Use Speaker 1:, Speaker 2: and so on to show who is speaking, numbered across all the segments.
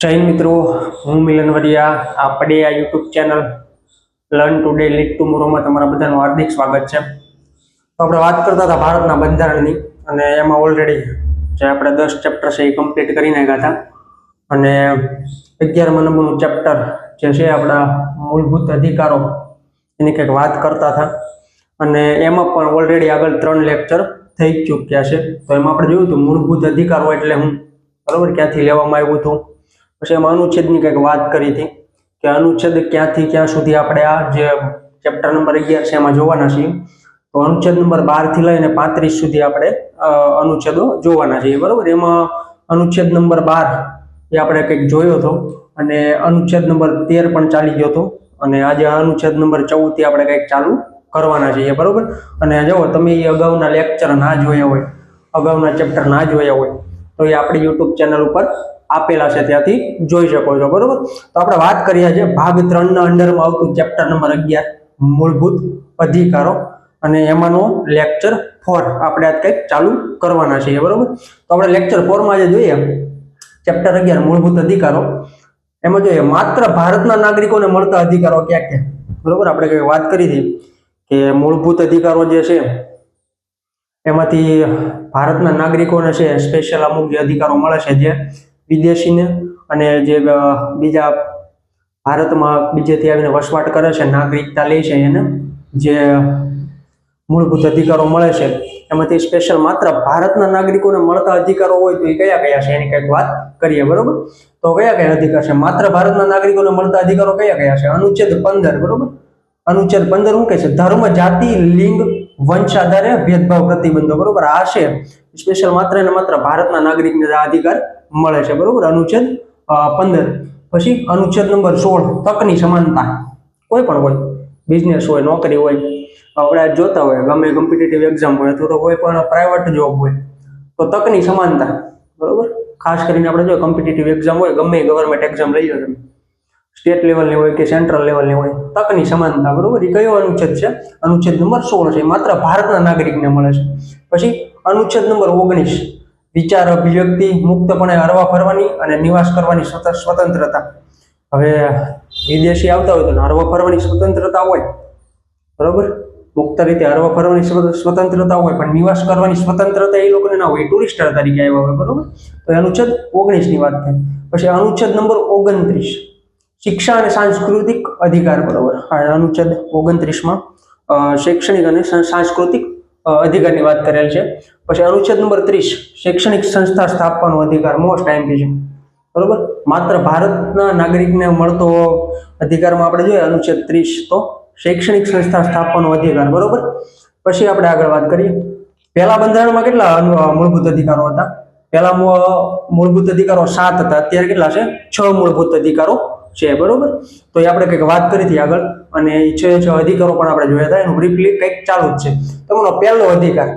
Speaker 1: જય હિન્દ મિત્રો, હું મિલન વરિયા. આપણે આ YouTube channel learn today lead ટુમોરોમાં તમારા બધાનું હાર્દિક સ્વાગત છે. તો આપણે વાત કરતા હતા ભારતના બંધારણની, અને એમાં ઓલરેડી જે આપણે 10 ચેપ્ટર છે એ કમ્પ્લીટ કરી નાખ્યા હતા. અને 11મા નંબરનું ચેપ્ટર જે છે આપણા મૂળભૂત અધિકારો એની કંઈક વાત કરતા હતા. અને એમાં પણ ઓલરેડી આગળ 3 લેક્ચર થઈ ચૂક્યા છે. તો એમાં આપણે જોયું હતું મૂળભૂત અધિકારો એટલે હું બરોબર ક્યાંથી લેવામાં આવ્યું હતું. પછી એમાં અનુચ્છેદની કંઈક વાત કરી હતી કે અનુચ્છેદ ક્યાંથી ક્યાં સુધી આપણે આ જે ચેપ્ટર નંબર 11 છે એમાં જોવાના છીએ. તો અનુચ્છેદ નંબર 12 થી લઈને 35 સુધી આપણે અનુચ્છેદો જોવાના છીએ. બરોબર, એમાં અનુચ્છેદ નંબર 12 એ આપણે કંઈક જોયો હતો, અને અનુચ્છેદ નંબર 13 પણ ચાલી ગયો હતો, અને આજે અનુચ્છેદ નંબર 14 થી આપણે કંઈક ચાલુ કરવાના છીએ. બરોબર, અને જો તમે અગાઉના લેક્ચર ના જોયા હોય, અગાઉના ચેપ્ટર ના જોયા હોય, તો એ આપણી યુટ્યુબ ચેનલ ઉપર આપેલા છે, ત્યાંથી જોઈ શકો છો. બરોબર, તો આપણે વાત કરીએ છે ભાગ 3 ના અંડરમાં આવતું ચેપ્ટર નંબર 11 મૂળભૂત અધિકારો, અને એમાંનો લેક્ચર 4 આપણે આજ કંઈક ચાલુ કરવાના છીએ. બરોબર, તો આપણે લેક્ચર 4 માં જે જોઈએ ચેપ્ટર 11 મૂળભૂત અધિકારો, એમાં જોઈએ માત્ર ભારતના નાગરિકોને મળતા અધિકારો ક્યાં ક્યાં. બરોબર, આપણે કંઈક વાત કરી હતી કે મૂળભૂત અધિકારો જે છે એમાંથી ભારતના નાગરિકોને છે સ્પેશિયલ અમુક જે અધિકારો મળે છે, જે વિદેશીને અને જે બીજા ભારતમાં બીજેથી આવીને વસવાટ કરે છે, નાગરિકતા લે છે, એને જે મૂળભૂત અધિકારો મળે છે એમાંથી સ્પેશિયલ માત્ર ભારતના નાગરિકોને મળતા અધિકારો હોય તો એ કયા કયા છે એની કંઈક વાત કરીએ. બરોબર, તો કયા કયા અધિકાર છે માત્ર ભારતના નાગરિકોને મળતા અધિકારો કયા કયા છે? અનુચ્છેદ 15. બરોબર, અનુચ્છેદ 15 શું કહે છે? ધર્મ, જાતિ, લિંગ, વંશ આધારે ભેદભાવ પ્રતિબંધો. બરોબર, આ છે સ્પેશિયલ માત્ર ને માત્ર ભારતના નાગરિકને આ અધિકાર મળે છે. બરોબર, અનુચ્છેદ 15. પછી અનુચ્છેદ નંબર 16 તકની સમાનતા. કોઈ પણ હોય, બિઝનેસ હોય, નોકરી હોય, આપણે જોતા હોય ગમે કોમ્પિટિટિવ એક્ઝામ હોય અથવા તો કોઈ પણ પ્રાઇવેટ જોબ હોય, તો તકની સમાનતા. બરોબર, ખાસ કરીને આપણે જો કોમ્પિટિટિવ એક્ઝામ હોય, ગમે ગવર્મેન્ટ એક્ઝામ લઈ લો તમે, સ્ટેટ લેવલની હોય કે સેન્ટ્રલ લેવલની હોય, તકની સમાનતા. બરોબર, એ કયો અનુચ્છેદ છે? અનુચ્છેદ નંબર 16 છે, માત્ર ભારતના નાગરિકને મળે છે. પછી અનુચ્છેદ નંબર 19 વિચાર, અભિવ્યક્તિ, મુક્તપણે હરવા ફરવાની અને નિવાસ કરવાની સ્વતંત્રતા. હવે વિદેશી આવતા હોય તો હરવા ફરવાની સ્વતંત્રતા હોય, બરોબર, મુક્ત રીતે હરવા ફરવાની સ્વતંત્રતા હોય, પણ નિવાસ કરવાની સ્વતંત્રતા એ લોકોને ના હોય, ટુરિસ્ટર તરીકે આવ્યા હોય. બરોબર, તો અનુચ્છેદ 19 ની વાત થાય. પછી અનુચ્છેદ નંબર 29 શિક્ષા અને સાંસ્કૃતિક અધિકાર. બરોબર, અનુચ્છેદ 29 માં શૈક્ષણિક અને સાંસ્કૃતિક અધિકારની વાત કરેલ છે. પછી અનુચ્છેદ નંબર 30 શૈક્ષણિક સંસ્થા સ્થાપવાનો અધિકાર, મોસ્ટ આઈમ્પી છે. બરોબર, માત્ર ભારતના નાગરિકને મળતો અધિકારમાં આપણે જોઈએ અનુચ્છેદ 30, તો શૈક્ષણિક સંસ્થા સ્થાપવાનો અધિકાર. બરોબર, પછી આપણે આગળ વાત કરીએ. પહેલા બંધારણમાં કેટલા મૂળભૂત અધિકારો હતા? પહેલા મૂળભૂત અધિકારો 7 હતા, અત્યારે કેટલા છે? 6 મૂળભૂત અધિકારો છે. બરોબર, તો એ આપણે કંઈક વાત કરી હતી આગળ, અને એ 6 અધિકારો પણ આપણે જોયા હતા, એનું બ્રીફલી કંઈક ચાલુ જ છે. તમારો પહેલો અધિકાર,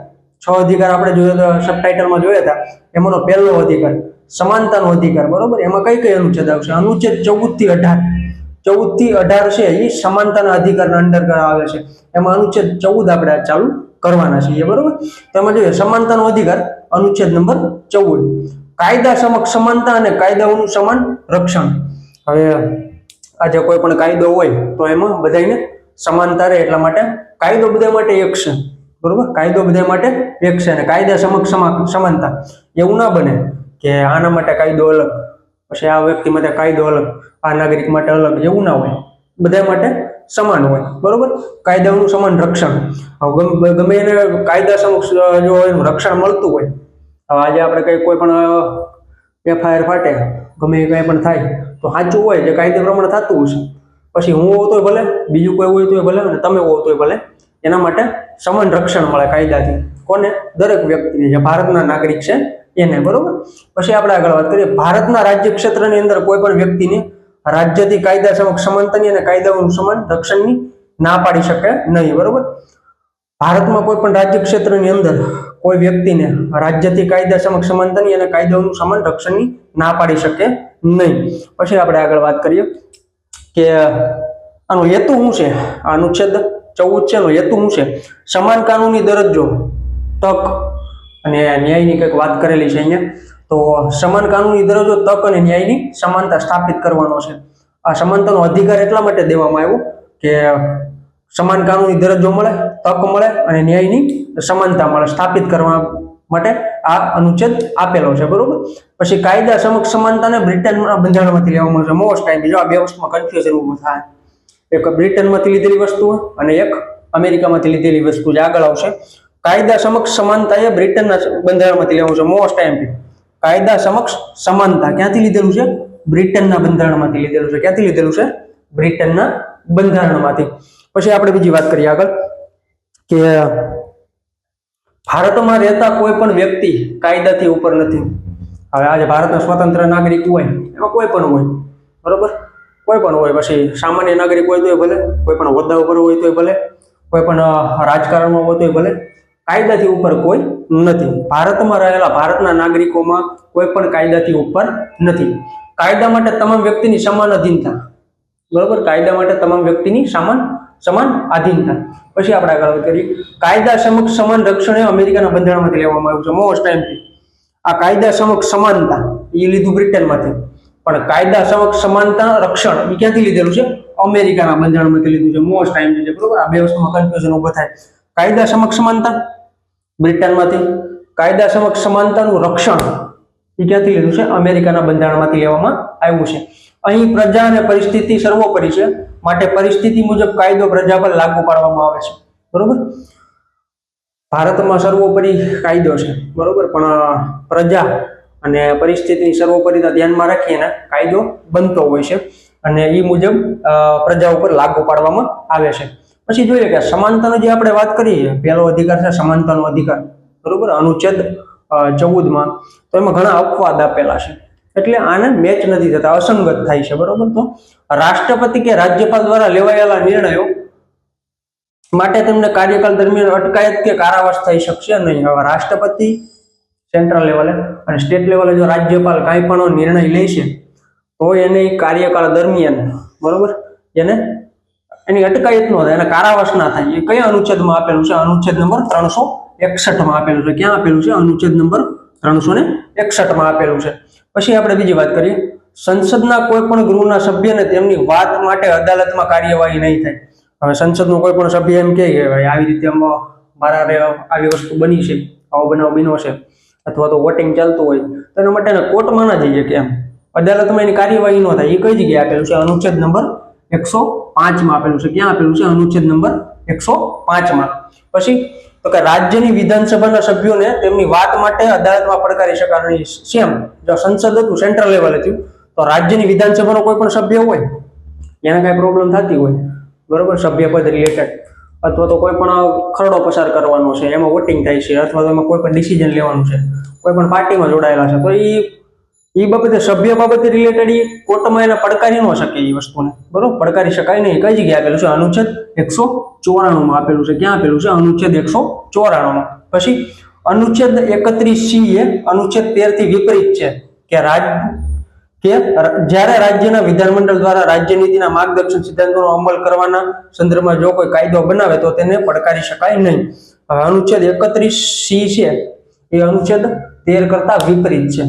Speaker 1: 6 અધિકાર આપણે જોયા હતા, સબટાઇટલમાં જોયા હતા. એમાંનો પહેલો અધિકાર સમાનતાનો અધિકાર. બરોબર, એમાં કઈ કઈ અનુચ્છેદ આવશે? અનુચ્છેદ 14 થી 18. 14 થી 18 છે એ સમાનતાના અધિકારના અંડર આવે છે. એમાં અનુચ્છેદ 14 આપણે ચાલુ કરવાના છીએ. બરોબર, તો એમાં જોઈએ સમાનતાનો અધિકાર, અનુચ્છેદ નંબર 14 કાયદા સમક્ષ સમાનતા અને કાયદાઓનું સમાન રક્ષણ. હવે આજે કોઈ પણ કાયદો હોય તો એમાં બધાને સમાનતા રહે, એટલા માટે કાયદો બધા માટે એક છે. બરોબર, કાયદો બધા માટે એક છે, અને કાયદા સમક્ષ સમાનતા. એવું ના બને કે આના માટે કાયદો અલગ, પછી આ વ્યક્તિ માટે કાયદો અલગ, આ નાગરિક માટે અલગ, એવું ના હોય. બધા માટે સમાન હોય. બરોબર, કાયદાઓનું સમાન રક્ષણ. ગમે એને કાયદા સમક્ષ જો એનું રક્ષણ મળતું હોય, આજે આપણે કઈ કોઈ પણ એફઆઈઆર ફાટે, ગમે કઈ પણ થાય તો સાચું હોય, જે કાયદા પ્રમાણે થતું હશે, પછી હું હોવ તોય ભલે, બીજું કોઈ હોય તોય ભલે, અને તમે હોવ તોય ભલે, એના માટે સમાન રક્ષણ મળે કાયદાથી. કોને? દરેક વ્યક્તિને, જે ભારતના નાગરિક છે એને. બરોબર, પછી આપણે આગળ વાત કરીએ. ભારતના રાજ્ય ક્ષેત્રની અંદર કોઈ પણ વ્યક્તિને રાજ્યથી કાયદા સમક્ષ સમાનતાની અને કાયદાઓનું સમાન રક્ષણની ના પાડી શકે નહીં. બરોબર, ભારતમાં કોઈ પણ રાજ્ય ક્ષેત્રની અંદર કોઈ વ્યક્તિને રાજ્યથી કાયદા સમક્ષ સમાનતાની અને કાયદાઓનું સમાન રક્ષણની ના પાડી શકે નહીં. પછી આપણે આગળ વાત કરીએ કે આનો હેતુ શું છે? અનુચ્છેદ 14 છે, એનો હેતુ શું છે? સમાન કાનૂની દરજ્જો, તક અને ન્યાયની કંઈક વાત કરેલી છે અહીંયા. તો સમાન કાનૂની દરજ્જો, તક અને ન્યાયની સમાનતા સ્થાપિત કરવાનો છે. આ સમાનતાનો અધિકાર એટલા માટે દેવામાં આવ્યો કે સમાન કાનૂની દરજ્જો મળે, તક મળે અને ન્યાયની સમાનતા મળે, સ્થાપિત કરવા માટે આ અનુચ્છેદ આપેલો છે, બરોબર. પછી કાયદા સમક્ષ સમાનતાને બ્રિટનના બંધારણમાંથી લેવામાં આવે છે. મોસ્ટ ટાઈમ જો આ બે વસ્તુમાં કન્ફ્યુઝન ઊભું થાય. એક બ્રિટનમાંથી લીધેલી વસ્તુ અને એક અમેરિકામાંથી લીધેલી વસ્તુ જે આગળ આવશે. કાયદા સમક્ષ સમાનતા એ બ્રિટનના બંધારણમાંથી લેવાનું છે. મોસ્ટ ટાઈમ કાયદા સમક્ષ સમાનતા ક્યાંથી લીધેલું છે? બ્રિટનના બંધારણમાંથી લીધેલું છે. ક્યાંથી લીધેલું છે? બ્રિટનના બંધારણમાંથી. પછી આપણે બીજી વાત કરીએ આગળ કે ભારતમાં રહેતા કોઈ પણ વ્યક્તિ કાયદાથી ઉપર નથી. હવે આજે ભારતના સ્વતંત્ર નાગરિક હોય એમાં કોઈ પણ હોય, બરોબર, કોઈ પણ હોય. પછી સામાન્ય નાગરિક હોય તોય ભલે, કોઈ પણ હોદ્દા ઉપર હોય તોય ભલે, કોઈ પણ રાજકારણમાં હોય તોય ભલે, કાયદાથી ઉપર કોઈ નથી. ભારતમાં રહેલા ભારતના નાગરિકોમાં કોઈ પણ કાયદાથી ઉપર નથી. કાયદા માટે તમામ વ્યક્તિની સમાન અધીનતા, બરોબર, કાયદા માટે તમામ વ્યક્તિની સમાન આધીનતા. પછી આપણે આગળ કરીએ કાયદા સમક્ષ સમાન રક્ષણ એ અમેરિકાના બંધારણમાંથી લેવામાં આવ્યું છે. મોસ્ટ ટાઈમથી આ કાયદા સમક્ષ સમાનતા એ લીધું બ્રિટનમાંથી, પણ કાયદા સમક્ષ સમાનતા રક્ષણ એ ક્યાંથી લીધેલું છે? અમેરિકાના બંધારણમાંથી લીધું છે. મોસ્ટ ટાઈમ છે, બરોબર. આ બે વસ્તુમાં કન્ફ્યુઝન ઉભો થાય. કાયદા સમક્ષ સમાનતા બ્રિટનમાંથી, કાયદા સમક્ષ સમાનતાનું રક્ષણ એ ક્યાંથી લીધું છે? અમેરિકાના બંધારણમાંથી લેવામાં આવ્યું છે. અહીં પ્રજા અને પરિસ્થિતિ સર્વોપરી છે, માટે પરિસ્થિતિ મુજબ કાયદો પ્રજા પર લાગુ પાડવામાં આવે છે, બરોબર. ભારતમાં સર્વોપરી કાયદો છે, બરોબર, પણ પ્રજા અને પરિસ્થિતિની સર્વોપરીતા ધ્યાનમાં રાખીને કાયદો બનતો હોય છે અને એ મુજબ પ્રજા ઉપર લાગુ પાડવામાં આવે છે. પછી જોઈએ કે સમાનતાની જે આપણે વાત કરીએ, પહેલો અધિકાર છે સમાનતાનો અધિકાર, બરોબર, અનુચ્છેદ 14માં. તો એમાં ઘણા અપવાદ આપેલા છે, એટલે આને મેચ નથી થતા, અસંગત થાય છે, બરોબર. તો રાષ્ટ્રપતિ કે રાજ્યપાલ દ્વારા લેવાયેલા નિર્ણયો માટે તેમને કાર્યકાળ દરમિયાન અટકાયત કે કારાવાસ થઈ શકશે નહીં. હવે રાષ્ટ્રપતિ સેન્ટ્રલ લેવલે અને સ્ટેટ લેવલે જો રાજ્યપાલ કાંઈ પણ નિર્ણય લે છે તો એને કાર્યકાળ દરમિયાન, બરોબર, એની અટકાયત ન થાય, એને કારાવાસ ના થાય. એ કયા અનુચ્છેદમાં આપેલું છે? અનુચ્છેદ નંબર 361 આપેલું છે. ક્યાં આપેલું છે? અનુચ્છેદ નંબર 361 આપેલું છે. પછી આપણે બીજી વાત કરીએ, સંસદના કોઈ પણ ગૃહના સભ્યને તેમની વાત માટે અદાલતમાં કાર્યવાહી નહીં થાય. હવે સંસદનો કોઈ પણ સભ્ય એમ કહે કે ભાઈ આવી રીતે મારા આવી વસ્તુ બની છે, આવો બનાવ બન્યો છે, અથવા તો વોટિંગ ચાલતું હોય તો એના માટે કોર્ટમાં ના જઈએ કે એમ અદાલતમાં એની કાર્યવાહી ન થાય. એ કઈ જગ્યાએ આપેલું છે? અનુચ્છેદ નંબર 105 આપેલું છે. ક્યાં આપેલું છે? અનુચ્છેદ નંબર 105. પછી તો કે રાજ્યની વિધાનસભાના સભ્યોને તેમની વાત માટે અદાલતમાં પડકારી શકાય નહીં. સેમ જો સંસદ હતું સેન્ટ્રલ લેવલે થયું તો રાજ્યની વિધાનસભાનો કોઈ પણ સભ્ય હોય એને કઈ પ્રોબ્લેમ થતી હોય, બરોબર, સભ્ય પદ રિલેટેડ, અથવા તો કોઈ પણ ખરડો પસાર કરવાનો છે, એમાં વોટિંગ થાય છે, અથવા તો એમાં કોઈ પણ ડિસિઝન લેવાનું છે, કોઈ પણ પાર્ટીમાં જોડાયેલા છે, તો એ બાબતે સભ્ય બાબતે રિલેટેડ એ કોર્ટમાં એને પડકારી ન શકે એ વસ્તુને, બરોબર, પડકારી શકાય નહીં. કઈ જગ્યાએ આપેલું છે? અનુચ્છેદ 194 આપેલું છે. ક્યાં આપેલું છે? અનુચ્છેદ 194. પછી અનુચ્છેદ 31C એ અનુચ્છેદ 13 થી વિપરીત છે કે જ્યારે રાજ્યના વિધાનમંડળ દ્વારા રાજ્ય નીતિના માર્ગદર્શક સિદ્ધાંતોનો અમલ કરવાના સંદર્ભમાં જો કોઈ કાયદો બનાવે તો તેને પડકારી શકાય નહીં. અનુચ્છેદ 31C છે એ અનુચ્છેદ 13 કરતા વિપરીત છે,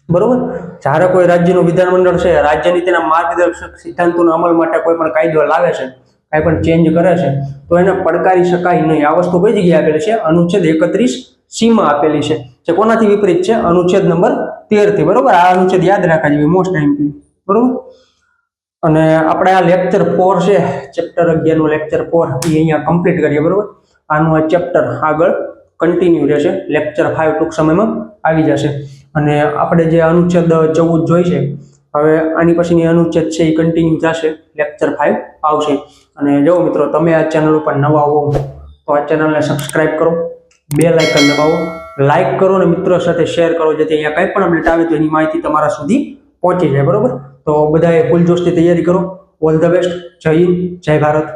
Speaker 1: બરોબર. જ્યારે કોઈ રાજ્યનું વિધાનમંડળ છે રાજ્ય નીતિના માર્ગદર્શક સિદ્ધાંતોના અમલ માટે કોઈ પણ કાયદો લાવે છે, કાંઈ પણ ચેન્જ કરે છે તો એને પડકારી શકાય નહીં. આ વસ્તુ કઈ જગ્યાએ આપેલી છે? અનુચ્છેદ 31C માં આપેલી છે. જે કોનાથી વિપરીત છે? અનુચ્છેદ નંબર 13 થી, બરોબર. આ અનુચ્છેદ યાદ રાખવા જોઈએ મોસ્ટ ટાઈમથી, બરોબર. અને આપણે આ લેક્ચર 4 છે, ચેપ્ટર 11 નું લેક્ચર 4 એ અહીંયા કમ્પ્લીટ કરીએ, બરોબર. આનું આ ચેપ્ટર આગળ કન્ટિન્યુ રહેશે. લેક્ચર 5 ટૂંક સમયમાં આવી જશે અને આપણે જે અનુચ્છેદ 14 જોઈ છે, હવે આની પછીની અનુચ્છેદ છે એ કન્ટિન્યુ થશે, લેક્ચર 5 આવશે. અને જો મિત્રો તમે આ ચેનલ ઉપર નવા હો તો આ ચેનલને સબસ્ક્રાઇબ કરો, બેલ આઇકન દબાવો, લાઈક કરો અને મિત્રો સાથે શેર કરો, જેથી અહીંયા કંઈ પણ અપડેટ આવે તો એની માહિતી તમારા સુધી પહોંચી જાય, બરોબર. તો બધાએ ફૂલ જોશથી તૈયારી કરો. All the best. જય હિન્દ, જય ભારત.